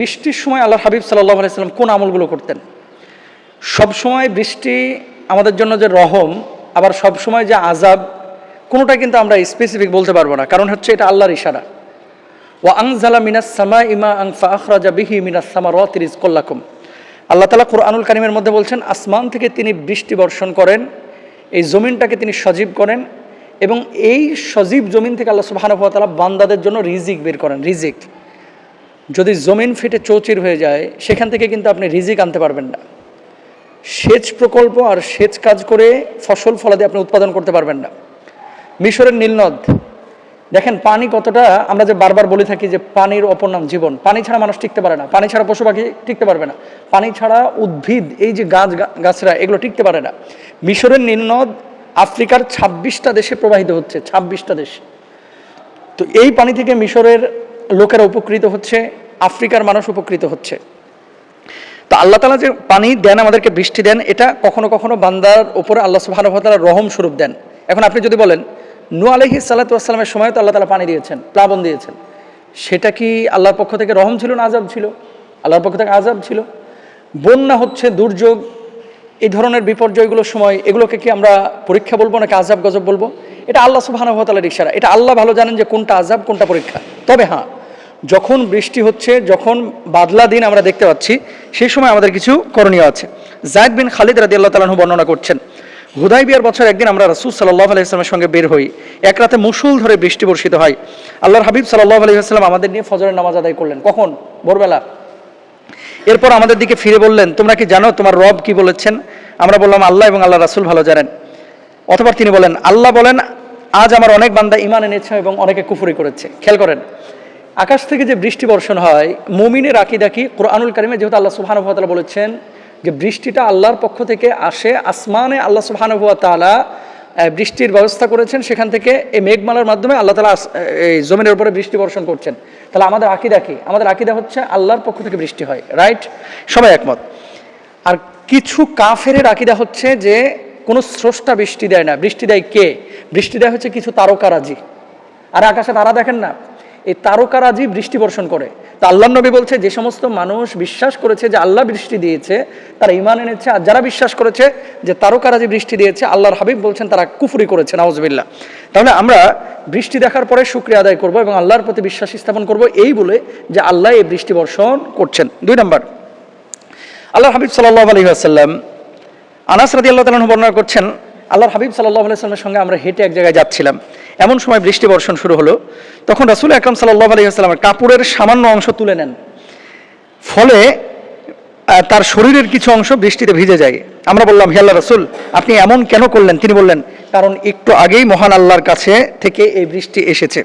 বৃষ্টির সময় আল্লাহর হাবিব সাল্লাল্লাহু আলাইহি সাল্লাম কোন আমলগুলো করতেন? সবসময় বৃষ্টি আমাদের জন্য যে রহম, আবার সবসময় যে আযাব, কোনোটা কিন্তু আমরা স্পেসিফিক বলতে পারবো না, কারণ হচ্ছে এটা আল্লাহর ইশারা। ওয়া আনজালা মিনাস সামাই মাআন ফাআখরাজা বিহি মিনাস সামারাতি রিজকাল লাকুম। আল্লাহ তাআলা কুরআনুল কারীমের মধ্যে বলছেন, আসমান থেকে তিনি বৃষ্টি বর্ষণ করেন, এই জমিনটাকে তিনি সজীব করেন, এবং এই সজীব জমিন থেকে আল্লাহ সুবহানাহু ওয়া তাআলা বান্দাদের জন্য রিজিক বের করেন। রিজিক, যদি জমিন ফেটে চৌচির হয়ে যায়, সেখান থেকে কিন্তু আপনি রিজিক আনতে পারবেন না। সেচ প্রকল্প আর সেচ কাজ করে ফসল ফলাদি আপনি উৎপাদন করতে পারবেন না। মিশরের নীলনদ দেখেন, পানি কতটা, আমরা যে বারবার বলে থাকি যে পানির অপর নাম জীবন। পানি ছাড়া মানুষ টিকতে পারে না, পানি ছাড়া পশু পাখি টিকতে পারবে না, পানি ছাড়া উদ্ভিদ, এই যে গাছরা, এগুলো টিকতে পারে না। মিশরের নীলনদ আফ্রিকার 26টা দেশে প্রবাহিত হচ্ছে, 26টা দেশ। তো এই পানি থেকে মিশরের লোকেরা উপকৃত হচ্ছে, আফ্রিকার মানুষ উপকৃত হচ্ছে। তো আল্লাহ তাআলা যে পানি দেন, আমাদেরকে বৃষ্টি দেন, এটা কখনো কখনো বান্দার উপরে আল্লাহ সুবহানাহু ওয়া তাআলা রহম স্বরূপ দেন। এখন আপনি যদি বলেন, নূহ আলাইহিস সালাতু ওয়াস সালামের সময় তো আল্লাহ তাআলা পানি দিয়েছেন, প্লাবন দিয়েছেন, সেটা কি আল্লাহর পক্ষ থেকে রহম ছিল না আযাব ছিল? আল্লাহর পক্ষ থেকে আযাব ছিল। বন্যা হচ্ছে, দুর্যোগ, এই ধরনের বিপর্যয়গুলোর সময় এগুলোকে কি আমরা পরীক্ষা বলবো নাকি আযাব গজব বলবো? এটা আল্লাহ সুবহানাহু ওয়া তাআলার ইশারা। এটা আল্লাহ ভালো জানেন যে কোনটা আযাব কোনটা পরীক্ষা। তবে হ্যাঁ, যখন বৃষ্টি হচ্ছে, যখন বাদলা দিন আমরা দেখতে পাচ্ছি, সেই সময় আমাদের কিছু করণীয় আছে। যায়েদ বিন খালিদ রাদিয়াল্লাহু তাআলা আনহু বর্ণনা করছেন, হুদায়বিয়ার বছর একদিন আমরা রাসূল সাল্লাল্লাহু আলাইহি ওয়াসাল্লামের সঙ্গে বের হই। এক রাতে মুষল ধরে বৃষ্টি বর্ষিত হয়। আল্লাহর হাবিব সাল্লাল্লাহু আলাইহি ওয়াসাল্লাম আমাদের নিয়ে ফজরের নামাজ আদায় করলেন। কখন? ভোরবেলা। এরপর আমাদের দিকে ফিরে বললেন, তোমরা কি জানো তোমার রব কি বলেছেন? আমরা বললাম, আল্লাহ এবং আল্লাহ রাসূল ভালো জানেন। অতঃপর তিনি বলেন, আল্লাহ বলেন, আজ আমার অনেক বান্দা ঈমান এনেছে এবং অনেকে কুফরি করেছে। খেয়াল করেন, আকাশ থেকে যে বৃষ্টি বর্ষণ হয়, মুমিনের আকীদা কি? কুরআনুল কারীমে যেহেতু আল্লাহ সুবহানাহু ওয়া তাআলা বলেছেন যে বৃষ্টিটা আল্লাহর পক্ষ থেকে আসে, আসমানে আল্লাহ সুবহানাহু ওয়া তাআলা বৃষ্টির ব্যবস্থা করেছেন, সেখান থেকে এই মেঘমালার মাধ্যমে আল্লাহ তাআলা এই জমিনের উপরে বৃষ্টি বর্ষণ করছেন। তাহলে আমাদের আকীদা কি? আমাদের আকীদা হচ্ছে আল্লাহর পক্ষ থেকে বৃষ্টি হয়, রাইট? সবাই একমত। আর কিছু কাফেরের আকীদা হচ্ছে যে কোনো স্রষ্টা বৃষ্টি দেয় না, বৃষ্টি দেয় কে? বৃষ্টি দেয় হচ্ছে কিছু তারকারাজি। আর আকাশে তারা দেখেন না, এই তারকারাজি বৃষ্টি বর্ষণ করে। তা আল্লাহর নবী বলছে, যে সমস্ত মানুষ বিশ্বাস করেছে যে আল্লাহ বৃষ্টি দিয়েছে, তারা ঈমান এনেছে। আর যারা বিশ্বাস করেছে যে তারকারাজি বৃষ্টি দিয়েছে, আল্লাহর হাবিব বলছেন তারা কুফরি করেছে, নাউজুবিল্লাহ। তাহলে আমরা বৃষ্টি দেখার পরে শুকরিয়া আদায় করব এবং আল্লাহর প্রতি বিশ্বাস স্থাপন করব, এই বলে যে আল্লাহ এই বৃষ্টি বর্ষণ করছেন। 2 নম্বর, আল্লাহর হাবিব সাল্লাল্লাহু আলাইহি ওয়াসাল্লাম, আনাস রাদিয়াল্লাহু তাআলা বর্ণনা করছেন, আল্লাহর হাবিব সাল্লাল্লাহু আলাইহি ওয়াসাল্লামের সঙ্গে আমরা হেঁটে এক জায়গায় যাচ্ছিলাম। এমন সময় বৃষ্টি বর্ষণ শুরু হলো। তখন রাসূল আকরাম সাল্লাল্লাহু আলাইহি ওয়াসাল্লামের কাপড়ের সামান্য অংশ তুলে নেন, ফলে তার শরীরের কিছু অংশ বৃষ্টিতে ভিজে যায়। আমরা বললাম, হে আল্লাহর রাসূল, আপনি এমন কেন করলেন? তিনি বললেন, কারণ একটু আগেই মহান আল্লাহর কাছে থেকে এই বৃষ্টি এসেছে।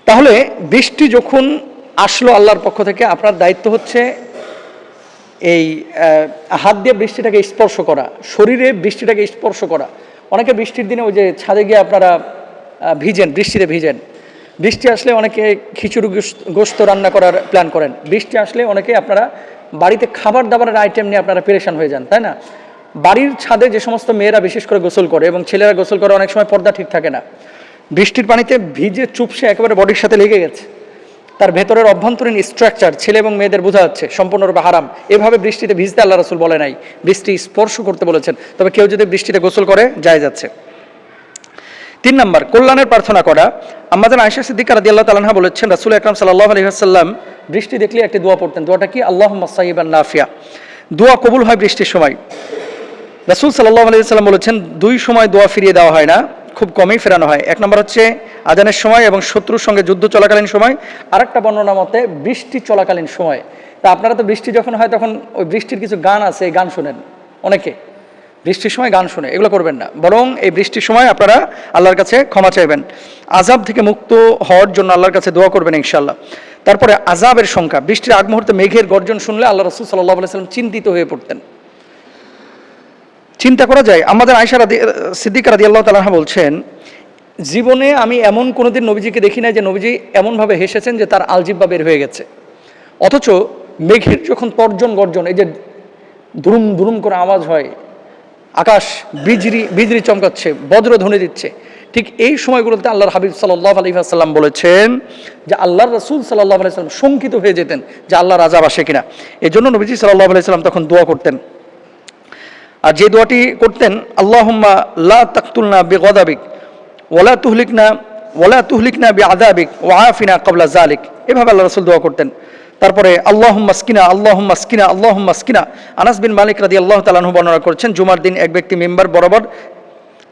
তাহলে বৃষ্টি যখন আসলো আল্লাহর পক্ষ থেকে, আপনার দায়িত্ব হচ্ছে এই হাত দিয়ে বৃষ্টিটাকে স্পর্শ করা, শরীরে বৃষ্টিটাকে স্পর্শ করা। অনেকে বৃষ্টির দিনে ওই যে ছাদে গিয়ে আপনারা ভিজেন, বৃষ্টিতে ভিজেন। বৃষ্টি আসলে অনেকে খিচুড়ি গোশত রান্না করার প্ল্যান করেন। বৃষ্টি আসলে অনেকে আপনারা বাড়িতে খাবার দাবারের আইটেম নিয়ে আপনারা পেরেশান হয়ে যান, তাই না? বাড়ির ছাদে যে সমস্ত মেয়েরা বিশেষ করে গোসল করে এবং ছেলেরা গোসল করে, অনেক সময় পর্দা ঠিক থাকে না, বৃষ্টির পানিতে ভিজে চুপসে একেবারে বডির সাথে লেগে গেছে, তার ভেতরের অভ্যন্তরীণ স্ট্রাকচার ছেলে এবং মেয়েদের বোঝা যাচ্ছে সম্পূর্ণরূপে হারাম। এভাবে বৃষ্টিতে ভিজতে আল্লাহ রাসূল বলে নাই, বৃষ্টি স্পর্শ করতে বলেছেন। তবে কেউ যদি বৃষ্টিতে গোসল করে, যায় যাচ্ছে। 3 নম্বর, কল্যাণের প্রার্থনা করা। আম্মাজান আয়েশা সিদ্দিকা রাদিয়াল্লাহু তাআলা আনহা বলেছেন, রাসূল আকরাম সাল্লাল্লাহু আলাইহি ওয়াসাল্লাম বৃষ্টি দেখলে একটি দোয়া পড়তেন। দোয়াটা কি? আল্লাহুম্মা সাইয়িবান নাফিয়া। দোয়া কবুল হয় বৃষ্টির সময়। রাসূল সাল্লাল্লাহু আলাইহি ওয়াসাল্লাম বলেছেন, 2 সময় দোয়া ফিরিয়ে দেওয়া হয় না, খুব কমই ফেরানো হয়। 1 নম্বর হচ্ছে আজানের সময় এবং শত্রুর সঙ্গে যুদ্ধ চলাকালীন সময়। আরেকটা বর্ণনা মতে বৃষ্টি চলাকালীন সময়। তা আপনারা তো বৃষ্টি যখন হয় তখন ওই বৃষ্টির কিছু গান আছে, এই গান শোনেন অনেকে, বৃষ্টির সময় গান শুনে, এগুলো করবেন না। বরং এই বৃষ্টির সময় আপনারা আল্লাহর কাছে ক্ষমা চাইবেন, আযাব থেকে মুক্ত হওয়ার জন্য আল্লাহর কাছে দোয়া করবেন ইনশাআল্লাহ। তারপরে আযাবের সংখ্যা, বৃষ্টির আগ মুহূর্তে মেঘের গর্জন শুনলে আল্লাহ রাসূল সাল্লাল্লাহু আলাইহি ওয়াসাল্লাম চিন্তিত হয়ে পড়তেন। চিন্তা করা যায়। আমাদের আয়েশা সিদ্দিকা রাদিয়াল্লাহু তাআলা আনহা বলছেন, জীবনে আমি এমন কোনোদিন নবীজিকে দেখি নাই যে নবীজি এমনভাবে হেসেছেন যে তার আলজিব্বা বের হয়ে গেছে। অথচ মেঘের যখন তর্জন গর্জন, এই যে দুরুম দুরুম করে আওয়াজ হয়, আকাশ বিজলি চমকাচ্ছে, বজ্র ধ্বনি দিচ্ছে, ঠিক এই সময়গুলোতে আল্লাহর হাবিব সাল্লাল্লাহু আলাইহি ওয়াসাল্লাম বলেছেন যে আল্লাহর রাসূল সাল্লাল্লাহু আলাইহি ওয়াসাল্লাম শঙ্কিত হয়ে যেতেন যে আল্লাহর আযাব আসে কিনা। এই জন্য নবীজি সাল্লাল্লাহু আলাইহি ওয়াসাল্লাম তখন দোয়া করতেন। আর যে দোয়াটি করতেন, আল্লাহুম্মা লা তাকতুলনা বিগদাবিক ওয়ালা তুহলিকনা বিআযাবিক ওয়া আফিনা ক্বাবলা যালিক, এভাবে আল্লাহ রাসূল দোয়া করতেন। তারপরে আল্লাহুম্মা আসকিনা আল্লাহুম্মা আসকিনা আল্লাহুম্মা আসকিনা। আনাস বিন মালিক রাদিয়াল্লাহু তাআলা আনহু বর্ণনা করছেন, জুমার দিন এক ব্যক্তি মিম্বার বরাবর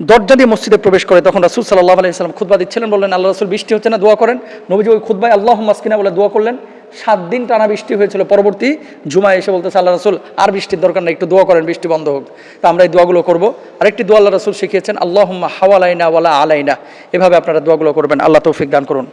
দরজা দিয়ে মসজিদে প্রবেশ করে, তখন রাসূল সাল্লাল্লাহু আলাইহি ওয়াসাল্লাম খুতবা দিচ্ছিলেন। বললেন, আল্লাহ রাসূল বৃষ্টি হচ্ছে না, দোয়া করেন। নবীজি ওই খুতবায় আল্লাহুম্মা আসকিনা বলে দোয়া করলেন। 7 দিন টানা বৃষ্টি হয়েছিল। পরবর্তী জুমায় এসে বলতেছে, আল্লাহ রাসূল আর বৃষ্টির দরকার নেই, একটু দোয়া করেন বৃষ্টি বন্ধ হোক। তা আমরা এই দোয়াগুলো করব। আরেকটি দোয়া আল্লাহ রাসূল শিখিয়েছেন, আল্লাহুম্মা হাওয়ালাইনা ওয়ালা আলাইনা। এভাবে আপনারা দোয়াগুলো করবেন। আল্লাহ তৌফিক দান করুন।